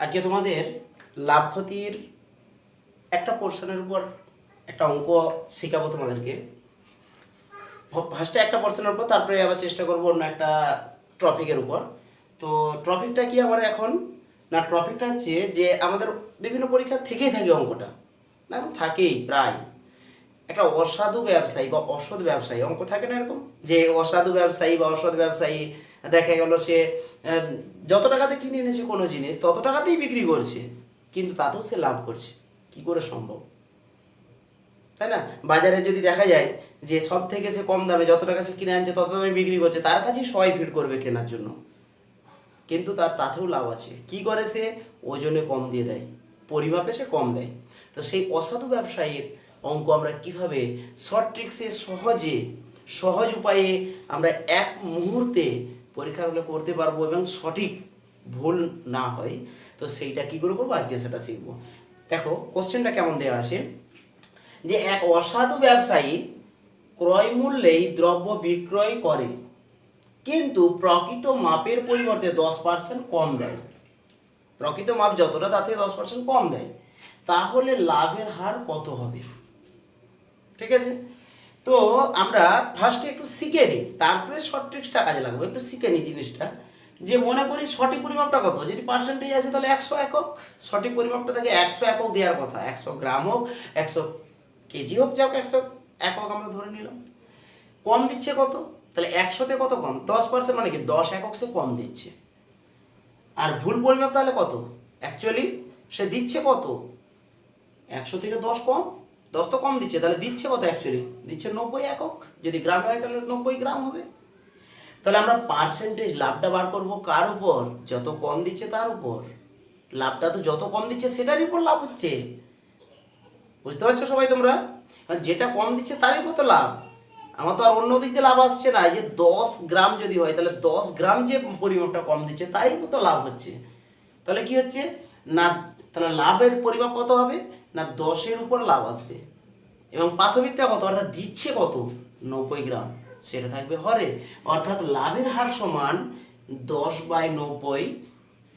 আজকে তোমাদের লাভ ক্ষতির একটা পোর্শনের উপর একটা অঙ্ক শেখাবো তোমাদেরকে। ফার্স্টে একটা পোর্শনের উপর, তারপরে আবার চেষ্টা করবো অন্য একটা টপিকের উপর। তো টপিকটা কি আমার এখন, না টপিকটা হচ্ছে যে আমাদের বিভিন্ন পরীক্ষা থেকেই থাকে অঙ্কটা, না থাকেই প্রায়। একটা অসাধু ব্যবসায়ী বা অসৎ ব্যবসায়ী অঙ্ক থাকে না এরকম, যে অসাধু ব্যবসায়ী বা অসৎ ব্যবসায়ী দেখা গেল সে যত টাকাতে কিনে এনেছে কোনো জিনিস তত টাকাতেই বিক্রি করছে, কিন্তু তাতেও সে লাভ করছে। কি করে সম্ভব, তাই না? বাজারে যদি দেখা যায় যে সব থেকে সে কম দামে যত টাকা সে কিনে আনছে তত দামে বিক্রি করছে, তার কাছেই সবাই ভিড় করবে কেনার জন্য, কিন্তু তাতেও লাভ আছে। কি করে সে ওজনে কম দিয়ে দেয়, পরিমাপে সে কম দেয়। তো সেই অসাধু ব্যবসায়ীর অঙ্ক আমরা কিভাবে শর্ট ট্রিক্সে সহজ উপায়ে আমরা এক মুহূর্তে পরীক্ষাগুলো করতে পারবো এবং সঠিক ভুল না হয়, তো সেইটা কী করে করবো আজকে সেটা শিখবো। দেখো কোশ্চেনটা কেমন দেওয়া আছে, যে এক অসাধু ব্যবসায়ী ক্রয় মূল্যেই দ্রব্য বিক্রয় করে, কিন্তু প্রকৃত মাপের পরিবর্তে 10% কম দেয়। প্রকৃত মাপ যতটা তার থেকে 10% কম দেয়, তাহলে লাভের হার কত হবে? ঠিক আছে, তো আমরা ফার্স্টে একটু শিখে নিই, তারপরে শর্ট ট্রিক্সটা কাজে লাগবে। একটু শিখে নিই জিনিসটা, যে মনে করি সঠিক পরিমাপটা কত, যদি পার্সেন্টেজ আছে তাহলে 100 একক। সঠিক পরিমাপটা থাকে 100 একক দেওয়ার কথা, 100 গ্রাম হোক, 100 কেজি হোক, যাক 100 একক আমরা ধরে নিলাম। কম দিচ্ছে কত, তাহলে 100তে কত কম, 10%, মানে কি 10 একক সে কম দিচ্ছে। আর ভুল পরিমাপ তাহলে কত, অ্যাকচুয়ালি সে দিচ্ছে কত, 100 থেকে 10 কম, 10 তো কম দিচ্ছে, তাহলে দিচ্ছে কত, অ্যাকচুয়ালি দিচ্ছে 90 একক। যদি গ্রামে হয় তাহলে 90 গ্রাম হবে। তাহলে আমরা পার্সেন্টেজ লাভটা বার করব কার উপর, যত কম দিচ্ছে তার উপর। লাভটা তো যত কম দিচ্ছে সেটারই উপর লাভ হচ্ছে, বুঝতে পারছো সবাই তোমরা? কারণ যেটা কম দিচ্ছে তারই উপর তো লাভ, আমার তো আর অন্য দিক দিয়ে লাভ আসছে না। যে 10 গ্রাম যদি হয় তাহলে 10 গ্রাম যে পরিমাপটা কম দিচ্ছে তারই উপর তো লাভ হচ্ছে। তাহলে কি হচ্ছে না, তাহলে লাভের পরিমাপ কত হবে না, 10-এর উপর লাভ আসবে। এবং প্রাথমিকটা কত, অর্থাৎ দিচ্ছে কত, 90 গ্রাম, সেটা থাকবে হরে। অর্থাৎ লাভের হার সমান 10/90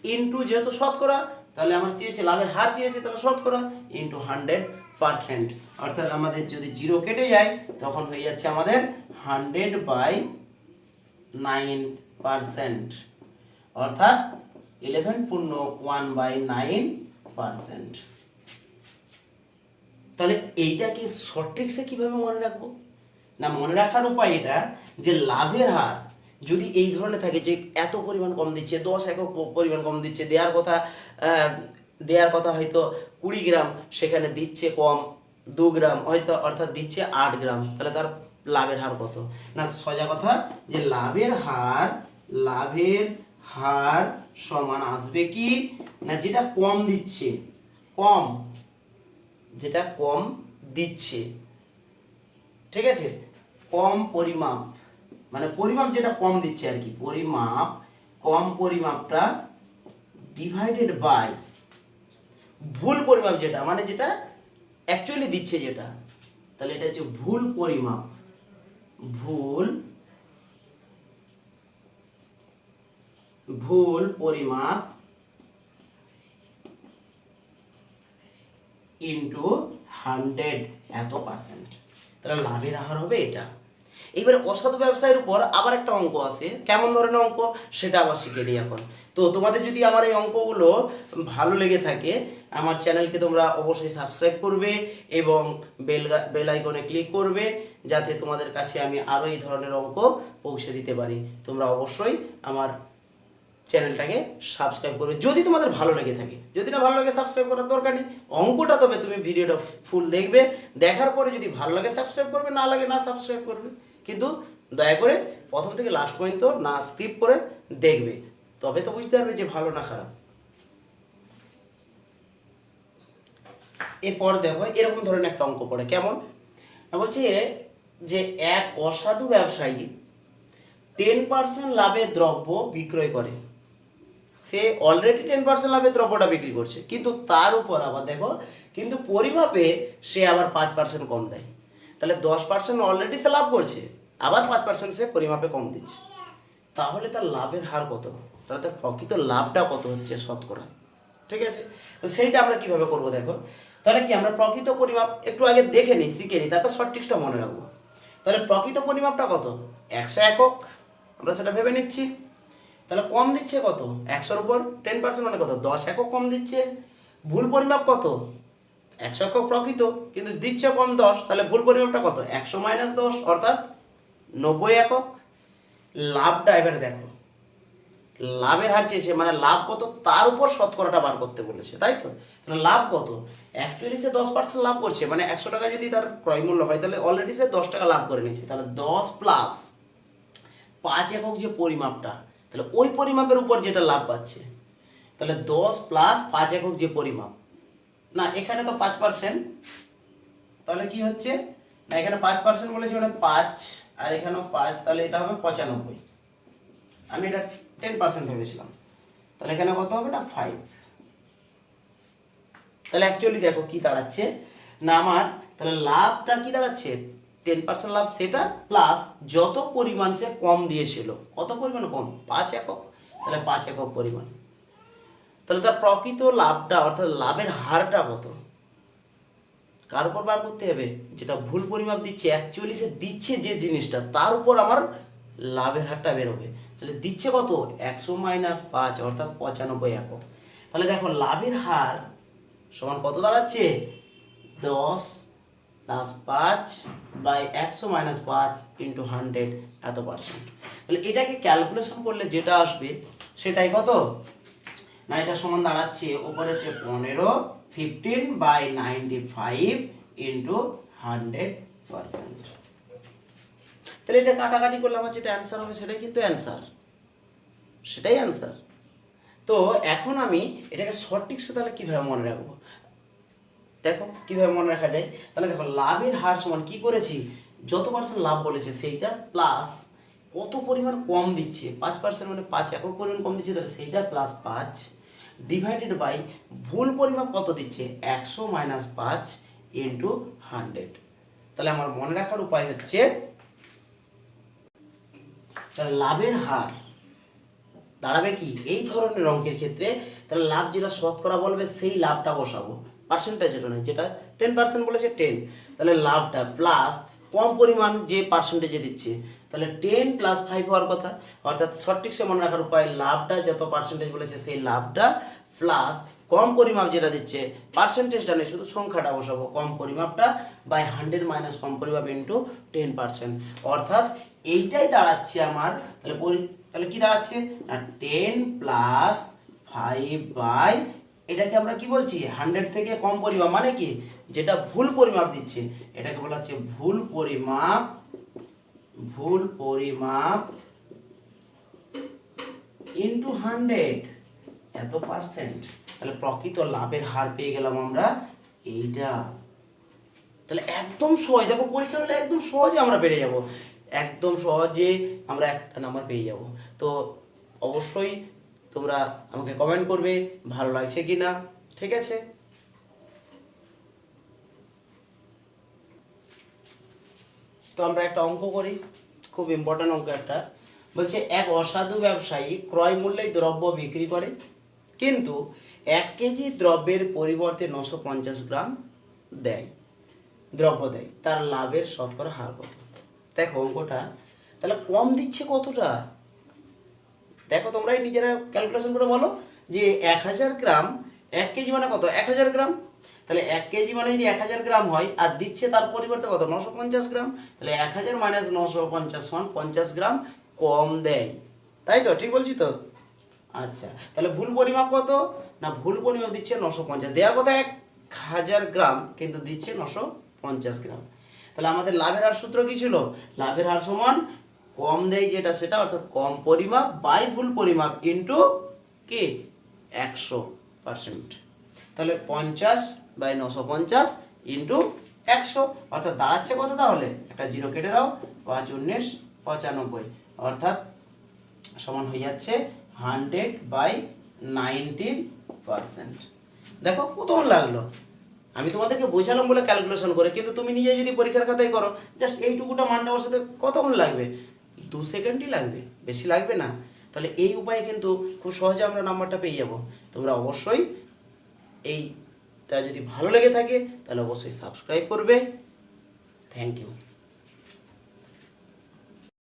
ইন্টু, যেহেতু শতকরা, তাহলে আমার চেয়েছে লাভের হার চেয়েছে, তাহলে শতকরা ইন্টু 100%। অর্থাৎ আমাদের যদি 0 কেটে যায় তখন হয়ে যাচ্ছে আমাদের 100/9%, অর্থাৎ 11 পূর্ণ 1/9%। তাহলে এইটাকে শর্ট ট্রিক্সে কীভাবে মনে রাখবো, না মনে রাখার উপায় এটা, যে লাভের হার যদি এই ধরনের থাকে, যে এত পরিমাণ কম দিচ্ছে, 10 একক পরিমাণ কম দিচ্ছে, দেওয়ার কথা হয়তো 20 গ্রাম, সেখানে দিচ্ছে কম 2 গ্রাম হয়তো, অর্থাৎ দিচ্ছে 8 গ্রাম, তাহলে তার লাভের হার কত, না সোজা কথা যে লাভের হার সমান আসবে কি, না যেটা কম দিচ্ছে, যেটা কম দিচ্ছে, ঠিক আছে, কম পরিমাপ, মানে পরিমাপ যেটা কম দিচ্ছে আর কি, কম পরিমাপটা ডিভাইডেড বাই ভুল পরিমাপ যেটা, মানে যেটা অ্যাকচুয়ালি দিচ্ছে যেটা, তাহলে এটা হচ্ছে ভুল পরিমাপ ইন্টু 100 এত %, তাহলে লাভের হার হবে এটা। এইবারে অসাধু ব্যবসায়ের উপর আবার একটা অঙ্ক আছে, কেমন ধরনের অঙ্ক সেটা আবার শিখে নিই এখন। তো তোমাদের যদি আমার এই অঙ্কগুলো ভালো লেগে থাকে, আমার চ্যানেলকে তোমরা অবশ্যই সাবস্ক্রাইব করবে এবং বেল আইকনে ক্লিক করবে, যাতে তোমাদের কাছে আমি আরও এই ধরনের অঙ্ক পৌঁছে দিতে পারি। তোমরা অবশ্যই আমার চ্যানেলটাকে সাবস্ক্রাইব করবে যদি তোমাদের ভালো লেগে থাকে। যদি না ভালো লাগে সাবস্ক্রাইব করার দরকার নেই, অঙ্কটা তবে তুমি ভিডিওটা ফুল দেখবে, দেখার পরে যদি ভালো লাগে সাবস্ক্রাইব করবে, না লাগে না সাবস্ক্রাইব করবে, কিন্তু দয়া করে প্রথম থেকে লাস্ট পর্যন্ত না স্কিপ করে দেখবে, তবে তো বুঝতে পারবে যে ভালো না খারাপ। এরপর দেখো এরকম ধরনের একটা অঙ্ক পড়ে, কেমন বলছে যে এক অসাধু ব্যবসায়ী 10% লাভে দ্রব্য বিক্রয় করে, সে অলরেডি 10% লাভে দ্রব্যটা বিক্রি করছে, কিন্তু তার উপর আবার দেখো, কিন্তু পরিমাপে সে আবার 5% কম দেয়। তাহলে 10% অলরেডি সে লাভ করছে, আবার 5% সে পরিমাপে কম দিচ্ছে, তাহলে তার লাভের হার কত, তাহলে তার প্রকৃত লাভটা কত হচ্ছে শতকরা। ঠিক আছে? তো সেইটা আমরা কিভাবে করব দেখো। তাহলে কি আমরা প্রকৃত পরিমাপ একটু আগে দেখে নিই, শিখে নিই, তারপর শর্ট ট্রিক্সটা মনে রাখবো। তাহলে প্রকৃত পরিমাপটা কত? 100 একক, আমরা সেটা ভেবে নিচ্ছি। তাহলে কম দিচ্ছে কত? 100-র উপর 10% মানে কত? 10 একক কম দিচ্ছে। ভুল পরিমাপ কত? 100 একক প্রকৃত, কিন্তু দিচ্ছে কম 10, তাহলে ভুল পরিমাপটা কত? 100 মাইনাস 10 অর্থাৎ 90 একক। লাভটা এবারে দেখো, লাভের হার চেয়েছে, মানে লাভ কত তার উপর শতকরাটা বার করতে বলেছে, তাই তো? তাহলে লাভ কত? অ্যাকচুয়ালি সে 10% লাভ করছে, মানে 100 টাকা যদি তার ক্রয় মূল্য হয়, তাহলে অলরেডি সে 10 টাকা লাভ করে নিয়েছে। তাহলে 10 প্লাস 5 একক যে পরিমাপটা, তাহলে ওই পরিমাপের উপর যেটা লাভ পাচ্ছে, তাহলে 10 প্লাস 5 একক যে পরিমাপ, না এখানে তো 5%, তাহলে কি হচ্ছে না এখানে 5% বলেছে মানে 5, আর এখানেও 5, তাহলে এটা হবে 95। আমি এটা 10% ভেবেছিলাম, তাহলে এখানে কত হবে না 5। তাহলে অ্যাকচুয়ালি দেখো কি দাঁড়াচ্ছে না আমার, তাহলে লাভটা কি দাঁড়াচ্ছে? 10% লাভ, সেটা প্লাস যত পরিমাণ সে কম দিয়েছিল, কত পরিমাণ কম? 5 একক, তাহলে 5 একক পরিমাণ। তাহলে তার প্রকৃত লাভটা অর্থাৎ লাভের হারটা কত? কার উপর বার করতে হবে? যেটা ভুল পরিমাপ দিচ্ছে, অ্যাকচুয়ালি সে দিচ্ছে যে জিনিসটা তার উপর আমার লাভের হারটা বেরোবে। তাহলে দিচ্ছে কত? 100 মাইনাস 5 অর্থাৎ 95 একক। তাহলে দেখো লাভের হার সমান কত দাঁড়াচ্ছে? 10 প্লাস 5 বাই 100 মাইনাস 5 ইন্টু 100 এত পার্সেন্ট। তাহলে এটাকে ক্যালকুলেশন করলে যেটা আসবে সেটাই কত না, এটা সমান দাঁড়াচ্ছে উপরে হচ্ছে 15 বাই 95 ইন্টু 100%। তাহলে এটা কাটাকাটি করলে আমার যেটা অ্যান্সার হবে সেটাই কিন্তু অ্যান্সার, সেটাই অ্যান্সার। তো এখন আমি এটাকে সঠিকসে তাহলে কীভাবে মনে রাখবো? দেখো কীভাবে মনে রাখা যায়। তাহলে দেখো লাভের হার সমান কী করেছি, যত পার্সেন্ট লাভ বলেছে সেইটা প্লাস কত পরিমাণ কম দিচ্ছে, 5% মানে 5 একক পরিমাণ কম দিচ্ছে, তাহলে সেইটা প্লাস 5 ডিভাইডেড বাই ভুল পরিমাপ কত দিচ্ছে 100 মাইনাস 5 ইন্টু 100। তাহলে আমার মনে রাখার উপায় হচ্ছে, তাহলে লাভের হার দাঁড়াবে কি এই ধরনের অঙ্কের ক্ষেত্রে, তাহলে লাভ যেটা শতকরা বলবে সেই লাভটা বসাবো, পার্সেন্টেজ যেটা নয়, যেটা 10% বলেছে 10, তাহলে লাভটা প্লাস কম পরিমাণ যে পার্সেন্টেজে দিচ্ছে, তাহলে 10 প্লাস 5 হওয়ার কথা, অর্থাৎ সঠিক সে মনে রাখার উপায় লাভটা যত পার্সেন্টেজ বলেছে সেই লাভটা প্লাস কম পরিমাপ যেটা দিচ্ছে, পার্সেন্টেজটা নেই শুধু সংখ্যাটা বসাবো, কম পরিমাপটা বাই 100 মাইনাস কম পরিমাপ ইন্টু 10%, অর্থাৎ এইটাই দাঁড়াচ্ছে আমার। তাহলে তাহলে কি দাঁড়াচ্ছে না 10 প্লাস 5 বাই, এটাকে আমরা কি বলছি 100 থেকে কম পরিমাপ, মানে কি যেটা ভুল পরিমাপ দিচ্ছে এটাকে বলা হচ্ছে ভুল পরিমাপ, ভুল পরিমাপ ইন্টু 100 এত পার্সেন্ট। তাহলে প্রকৃত লাভের হার পেয়ে গেলাম আমরা এইটা। তাহলে একদম সহজ, দেখো পরীক্ষা হলে একদম সহজে আমরা পেরে যাব, একদম সহজে আমরা একটা নাম্বার পেয়ে যাব। তো অবশ্যই তোমরা আমাকে কমেন্ট করবে ভালো লাগছে কি না, ঠিক আছে? তো আমরা একটা অঙ্ক করি, খুব ইম্পর্ট্যান্ট অঙ্ক একটা। বলছে এক অসাধু ব্যবসায়ী ক্রয় মূল্যে দ্রব্য বিক্রি করে, কিন্তু 1 কেজি দ্রব্যের পরিবর্তে 950 গ্রাম দ্রব্য দেয়, তার লাভের শতকরা হার কত? দেখো অঙ্কটা তাহলে কম দিচ্ছে কতটা, দেখো তোমরাই নিজেরা ক্যালকুলেশন করে বলো যে 1000 গ্রাম, 1 কেজি মানে কত 1000 গ্রাম, তাহলে 1 কেজি মানে যদি 1000 গ্রাম হয় আর দিচ্ছে তার পরিবর্তে কত 950 গ্রাম, তাহলে 1000 মাইনাস 950 সমান 50 গ্রাম কম দেয়, তাই তো? ঠিক বলছি তো? আচ্ছা, তাহলে ভুল পরিমাপ কত না, ভুল পরিমাপ দিচ্ছে 950, দেওয়ার কথা 1000 গ্রাম কিন্তু দিচ্ছে 950 গ্রাম। তাহলে আমাদের লাভের হার সূত্র কি ছিল? লাভের হার সমান কম দেয় যেটা সেটা, অর্থাৎ কম পরিমাপ বাই ভুল পরিমাপ ইন্টু কি 100%। তাহলে 50 বাই 950 ইন্টু 100, অর্থাৎ দাঁড়াচ্ছে কত? তাহলে একটা জিরো কেটে দাও, 5 19 95, অর্থাৎ সমান হয়ে যাচ্ছে 100 বাই 19%। দেখো কতক্ষণ লাগলো, আমি তোমাদেরকে বোঝালাম বলে ক্যালকুলেশন করে, কিন্তু তুমি নিজে যদি পরীক্ষার খাতায় করো জাস্ট এইটুকুটা মানটা বসাতে কতক্ষণ লাগবে? 2 সেকেন্ডই লাগবে, বেশি লাগবে না। তাহলে এই উপায়ে কিন্তু খুব সহজে আমরা নাম্বারটা পেয়ে যাব। তোমরা অবশ্যই এইটা যদি ভালো লেগে থাকে তাহলে অবশ্যই সাবস্ক্রাইব করবে। Thank you.